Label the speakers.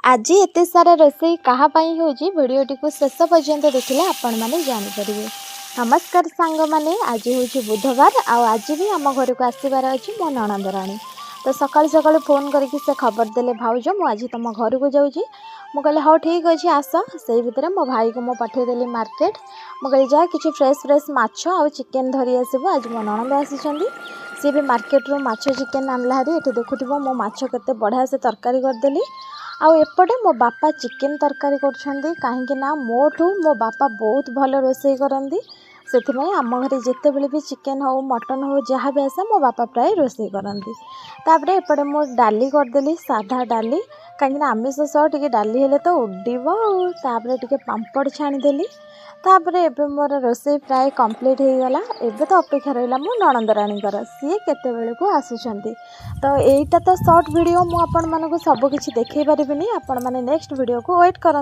Speaker 1: आज एत सारा रोसई कहाँपाई होची भिडियोटी को शेष पर्यंत देखिले आपण माने जानि परिबे। नमस्कार सांग माने, आज होची बुधवार आज भी आम घर को आसबार अच्छी मो ननंद राणी। तो सकाल सकाल फोन करके से खबर देले भाउज मु आज तुम घर को जाऊँगी। मु कहले हाँ ठीक अच्छे आस। से भितर मो भाई को मु पठेदेली मार्केट। मु कहली जा कि फ्रेश माछ आ चिकेन धरी आसबु। आज मो ननंद आसी सी भी मार्केट रू माछ चिकेन आनला हारी। ये देखुव मो माछ केते बढ़िया से तरकारी करदेली। आउ एपटे मो बापा चिकेन तरकारी करछंदी कहीं मोठू मो बापा बहुत भल रोसई करंदी। से आम घरे जिते बड़े भी चिकेन हो मटन हो जहाँ भी आसे मो बापा प्राय रोसई करंदी। तापरे एपटे मो डाली करदेली साधा डाली कहीं आमिष सह टिके डाली हेले तो उड्डीब। तापरे टिके पांपड़ छाणीदेली। तापरे एबे मोर रोसई प्राय कंप्लीट हो गला। एबे तो अपेक्षा रहिला मो ननंद राणीकर सी केते बेले को आसुछंती। तो एटा तो शॉर्ट वीडियो मु आपण मानको सब किछि देखै परिबिनी। आपण माने नेक्स्ट वीडियो को वेट करन।